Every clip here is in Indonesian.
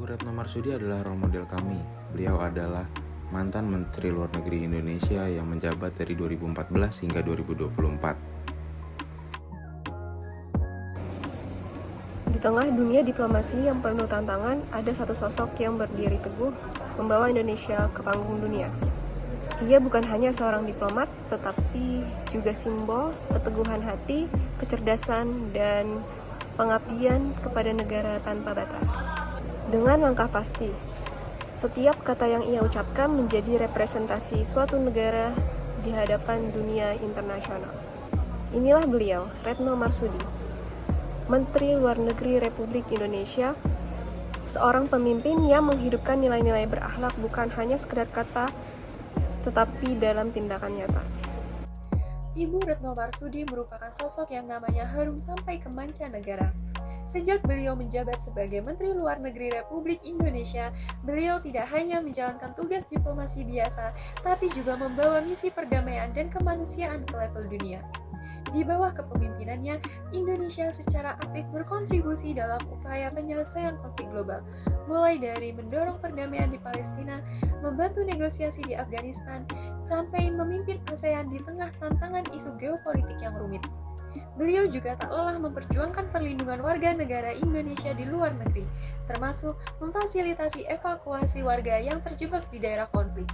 Ibu Retno Marsudi adalah role model kami. Beliau adalah mantan Menteri Luar Negeri Indonesia yang menjabat dari 2014 hingga 2024. Di tengah dunia diplomasi yang penuh tantangan, ada satu sosok yang berdiri teguh membawa Indonesia ke panggung dunia. Ia bukan hanya seorang diplomat, tetapi juga simbol keteguhan hati, kecerdasan, dan pengabdian kepada negara tanpa batas. Dengan langkah pasti, setiap kata yang ia ucapkan menjadi representasi suatu negara di hadapan dunia internasional. Inilah beliau, Retno Marsudi, Menteri Luar Negeri Republik Indonesia, seorang pemimpin yang menghidupkan nilai-nilai berakhlak bukan hanya sekedar kata, tetapi dalam tindakan nyata. Ibu Retno Marsudi merupakan sosok yang namanya harum sampai ke mancanegara. Sejak beliau menjabat sebagai Menteri Luar Negeri Republik Indonesia, beliau tidak hanya menjalankan tugas diplomasi biasa, tapi juga membawa misi perdamaian dan kemanusiaan ke level dunia. Di bawah kepemimpinannya, Indonesia secara aktif berkontribusi dalam upaya penyelesaian konflik global, mulai dari mendorong perdamaian di Palestina, membantu negosiasi di Afghanistan, sampai memimpin ASEAN di tengah tantangan isu geopolitik yang rumit. Beliau juga tak lelah memperjuangkan perlindungan warga negara Indonesia di luar negeri, termasuk memfasilitasi evakuasi warga yang terjebak di daerah konflik.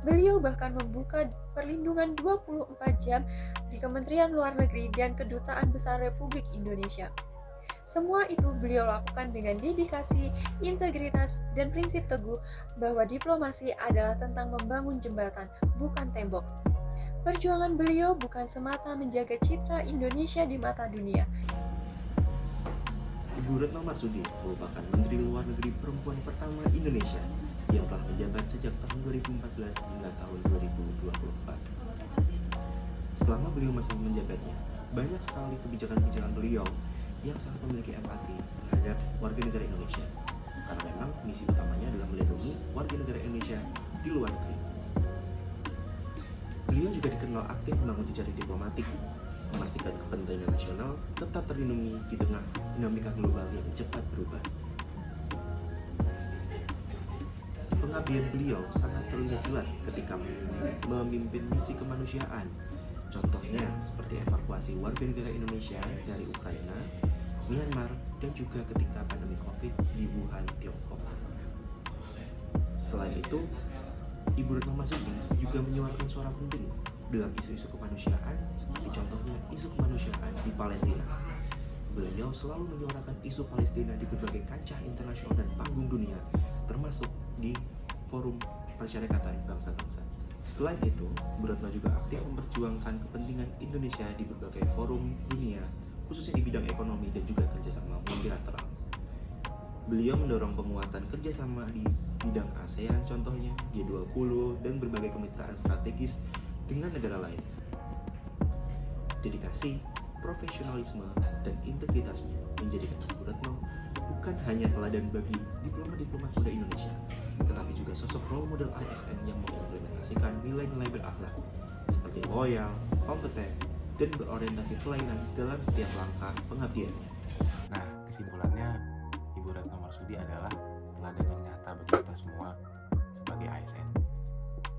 Beliau bahkan membuka perlindungan 24 jam di Kementerian Luar Negeri dan Kedutaan Besar Republik Indonesia. Semua itu beliau lakukan dengan dedikasi, integritas, dan prinsip teguh bahwa diplomasi adalah tentang membangun jembatan, bukan tembok. Perjuangan beliau bukan semata menjaga citra Indonesia di mata dunia. Ibu Retno Marsudi merupakan Menteri Luar Negeri perempuan pertama Indonesia yang telah menjabat sejak tahun 2014 hingga tahun 2024. Selama beliau masa menjabatnya, banyak sekali kebijakan-kebijakan beliau yang sangat memiliki empati terhadap warga negara Indonesia. Karena memang misi utamanya adalah melindungi warga negara Indonesia di luar negeri. Beliau juga dikenal aktif membangun jejaring diplomatik, memastikan kepentingan nasional tetap terlindungi di tengah dinamika global yang cepat berubah. Pengabdian beliau sangat terlihat jelas ketika memimpin misi kemanusiaan. Contohnya seperti evakuasi warga negara Indonesia dari Ukraina, Myanmar, dan juga ketika pandemi COVID di Wuhan, Tiongkok. Selain itu, Ibu Retno Marsudi juga menyuarakan suara penting dalam isu-isu kemanusiaan, seperti contohnya isu kemanusiaan di Palestina. Beliau selalu menyuarakan isu Palestina di berbagai kancah internasional dan panggung dunia, termasuk di forum persyarikatan bangsa-bangsa. Selain itu, Ibu Retno juga aktif memperjuangkan kepentingan Indonesia di berbagai forum dunia, khususnya di bidang ekonomi dan juga kerjasama multilateral. Beliau mendorong penguatan kerjasama di bidang ASEAN, contohnya G20 dan berbagai kemitraan strategis dengan negara lain. Dedikasi, profesionalisme, dan integritasnya menjadikan Ibu Retno bukan hanya teladan bagi diplomat-diplomat muda Indonesia, tetapi juga sosok role model ASN yang mengimplementasikan nilai-nilai berakhlak seperti loyal, kompeten, dan berorientasi pelayanan dalam setiap langkah pengabdiannya. Nah, kesimpulannya, Ibu Retno Marsudi adalah teladan yang nyata bagi kita semua sebagai ASN.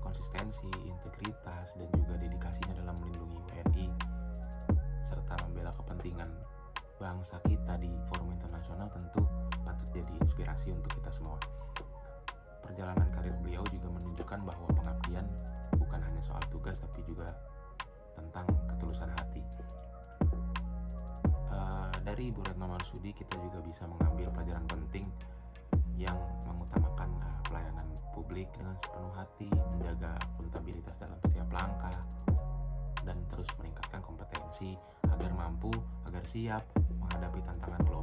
Konsistensi, integritas, dan juga dedikasinya dalam melindungi WNI serta membela kepentingan bangsa kita di forum internasional tentu patut jadi inspirasi untuk kita semua. Perjalanan karir beliau juga menunjukkan bahwa pengabdian bukan hanya soal tugas tapi juga tentang ketulusan hati. Dari Ibu Retno Marsudi kita juga bisa mengambil pelajaran penting yang mengutamakan pelayanan publik dengan sepenuh hati, menjaga akuntabilitas dalam setiap langkah, dan terus meningkatkan kompetensi agar siap menghadapi tantangan global.